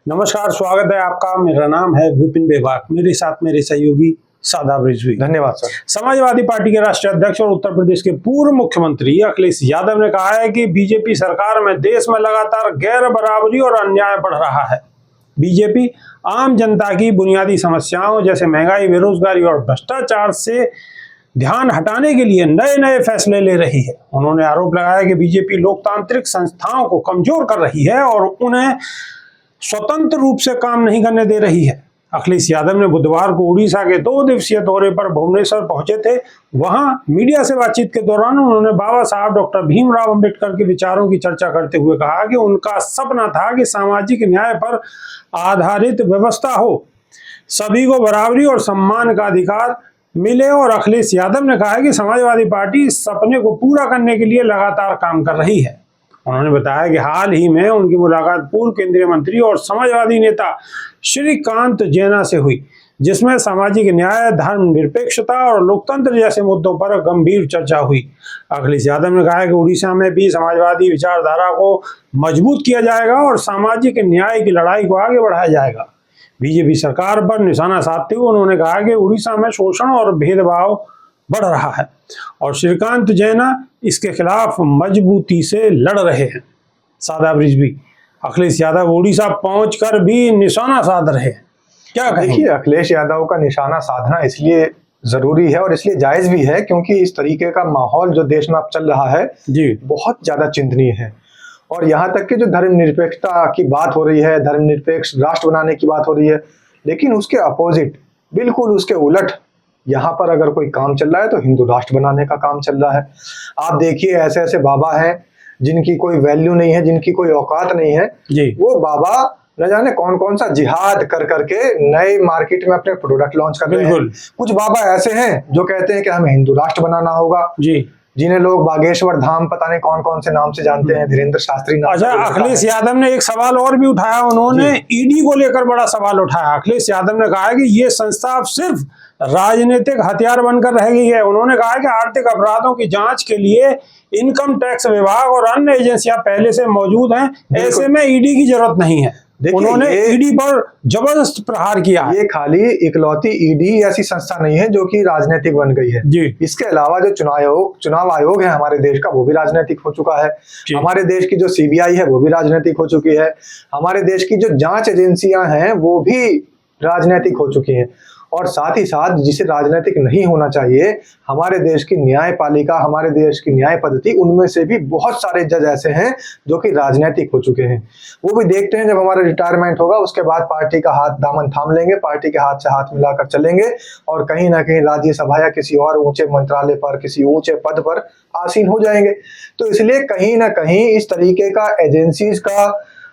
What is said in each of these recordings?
नमस्कार, स्वागत है आपका। मेरा नाम है विपिन बेबाक, मेरे साथ मेरे सहयोगी शादाब रिजवी। धन्यवाद सर। समाजवादी पार्टी के राष्ट्रीय अध्यक्ष और उत्तर प्रदेश के पूर्व मुख्यमंत्री अखिलेश यादव ने कहा है कि बीजेपी सरकार में देश में लगातार गैर बराबरी और अन्याय बढ़ रहा है। बीजेपी आम जनता की बुनियादी समस्याओं जैसे महंगाई, बेरोजगारी और भ्रष्टाचार से ध्यान हटाने के लिए नए नए फैसले ले रही है। उन्होंने आरोप लगाया कि बीजेपी लोकतांत्रिक संस्थाओं को कमजोर कर रही है और उन्हें स्वतंत्र रूप से काम नहीं करने दे रही है। अखिलेश यादव ने बुधवार को उड़ीसा के 2 दिवसीय दौरे पर भुवनेश्वर पहुंचे थे। वहां मीडिया से बातचीत के दौरान उन्होंने बाबा साहब डॉक्टर भीमराव अंबेडकर के विचारों की चर्चा करते हुए कहा कि उनका सपना था कि सामाजिक न्याय पर आधारित व्यवस्था हो, सभी को बराबरी और सम्मान का अधिकार मिले। और अखिलेश यादव ने कहा कि समाजवादी पार्टी इस सपने को पूरा करने के लिए लगातार काम कर रही है। उन्होंने बताया कि हाल ही में उनकी मुलाकात पूर्व केंद्रीय मंत्री और समाजवादी नेता श्रीकांत जैना से हुई, जिसमें सामाजिक न्याय, धर्मनिरपेक्षता और लोकतंत्र जैसे मुद्दों पर गंभीर चर्चा हुई। अखिलेश यादव ने कहा कि उड़ीसा में भी समाजवादी विचारधारा को मजबूत किया जाएगा और सामाजिक न्याय की लड़ाई को आगे बढ़ाया जाएगा। बीजेपी सरकार पर निशाना साधते हुए उन्होंने कहा कि उड़ीसा में शोषण और भेदभाव बढ़ रहा है और श्रीकांत जैना इसके खिलाफ मजबूती से लड़ रहे हैं। शादाब रिजवी, अखिलेश यादव उड़ीसा पहुंचकर भी निशाना साध रहे हैं, क्या देखिए, अखिलेश यादव का निशाना साधना इसलिए जरूरी है और इसलिए जायज भी है क्योंकि इस तरीके का माहौल जो देश में अब चल रहा है जी बहुत ज्यादा चिंतनीय है। और यहाँ तक कि जो धर्मनिरपेक्षता की बात हो रही है, धर्मनिरपेक्ष राष्ट्र बनाने की बात हो रही है, लेकिन उसके अपोजिट, बिल्कुल उसके उलट यहाँ पर अगर कोई काम चल रहा है तो हिंदू राष्ट्र बनाने का काम चल रहा है। आप देखिए, ऐसे ऐसे बाबा हैं जिनकी कोई वैल्यू नहीं है, जिनकी कोई औकात नहीं है जी। वो बाबा न जाने कौन कौन सा जिहाद कर करके नए मार्केट में अपने प्रोडक्ट लॉन्च कर रहे हैं। कुछ बाबा ऐसे हैं जो कहते हैं कि हमें हिंदू राष्ट्र बनाना होगा जी, जिन्हें लोग बागेश्वर धाम पता नहीं कौन कौन से नाम से जानते हैं, धीरेन्द्र शास्त्री नाम। अच्छा, अखिलेश यादव ने एक सवाल और भी उठाया। उन्होंने ईडी को लेकर बड़ा सवाल उठाया। अखिलेश यादव ने कहा कि ये संस्था अब सिर्फ राजनीतिक हथियार बनकर रह गई है। उन्होंने कहा कि आर्थिक अपराधों की जांच के लिए इनकम टैक्स विभाग और अन्य एजेंसियां पहले से मौजूद हैं, ऐसे में ईडी की जरूरत नहीं है। उन्होंने ईडी पर जबरदस्त प्रहार किया। ये खाली इकलौती ईडी ऐसी संस्था नहीं है जो कि राजनीतिक बन गई है जी। इसके अलावा जो चुनाव आयोग है हमारे देश का, वो भी राजनीतिक हो चुका है। हमारे देश की जो सीबीआई है वो भी राजनीतिक हो चुकी है। हमारे देश की जो जांच एजेंसियां हैं वो भी राजनीतिक हो चुकी हैं। और साथ ही साथ जिसे राजनीतिक नहीं होना चाहिए, हमारे देश की न्यायपालिका, हमारे देश की न्याय पद्धति, उनमें से भी बहुत सारे जज ऐसे हैं जो कि राजनीतिक हो चुके हैं। वो भी देखते हैं जब हमारा रिटायरमेंट होगा उसके बाद पार्टी का हाथ दामन थाम लेंगे, पार्टी के हाथ से हाथ मिलाकर चलेंगे और कहीं ना कहीं राज्यसभा या किसी और ऊंचे मंत्रालय पर, किसी ऊंचे पद पर आसीन हो जाएंगे। तो इसलिए कहीं ना कहीं इस तरीके का एजेंसीज का,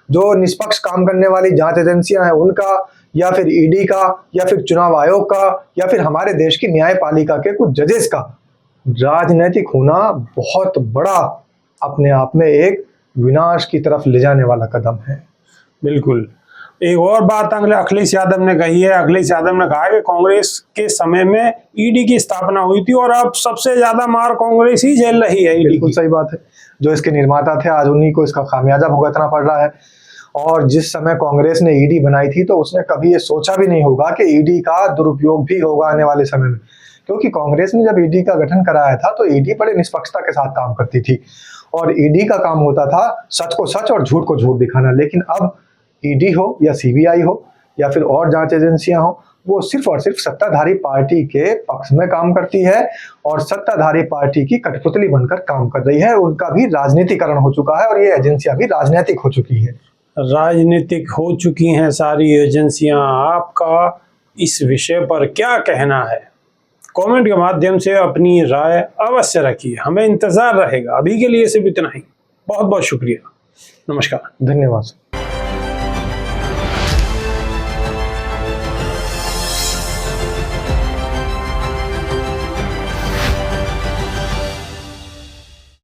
जो निष्पक्ष काम करने वाली जांच एजेंसियां हैं उनका, या फिर ईडी का, या फिर चुनाव आयोग का, या फिर हमारे देश की न्यायपालिका के कुछ जजेस का राजनीतिक होना बहुत बड़ा अपने आप में एक विनाश की तरफ ले जाने वाला कदम है। बिल्कुल। एक और बात अखिलेश यादव ने कही है। अखिलेश यादव ने कहा कि कांग्रेस के समय में ईडी की स्थापना हुई थी और अब सबसे ज्यादा मार कांग्रेस ही झेल रही है। बिल्कुल सही बात है। जो इसके निर्माता थे आज उन्हीं को इसका खामियाजा भुगतना पड़ रहा है। और जिस समय कांग्रेस ने ईडी बनाई थी तो उसने कभी ये सोचा भी नहीं होगा कि ईडी का दुरुपयोग भी होगा आने वाले समय में, क्योंकि कांग्रेस ने जब ईडी का गठन कराया था तो ईडी बड़े निष्पक्षता के साथ काम करती थी और ईडी का काम होता था सच को सच और झूठ को झूठ दिखाना। लेकिन अब ईडी हो या सीबीआई हो या फिर और जांच एजेंसियां हो, वो सिर्फ और सिर्फ सत्ताधारी पार्टी के पक्ष में काम करती है और सत्ताधारी पार्टी की कठपुतली बनकर काम कर रही है। उनका भी राजनीतिकरण हो चुका है और ये एजेंसियां भी राजनीतिक हो चुकी है। राजनीतिक हो चुकी हैं सारी एजेंसियां। आपका इस विषय पर क्या कहना है? कमेंट के माध्यम से अपनी राय अवश्य रखिए, हमें इंतजार रहेगा। अभी के लिए सिर्फ इतना ही। बहुत बहुत शुक्रिया। नमस्कार। धन्यवाद।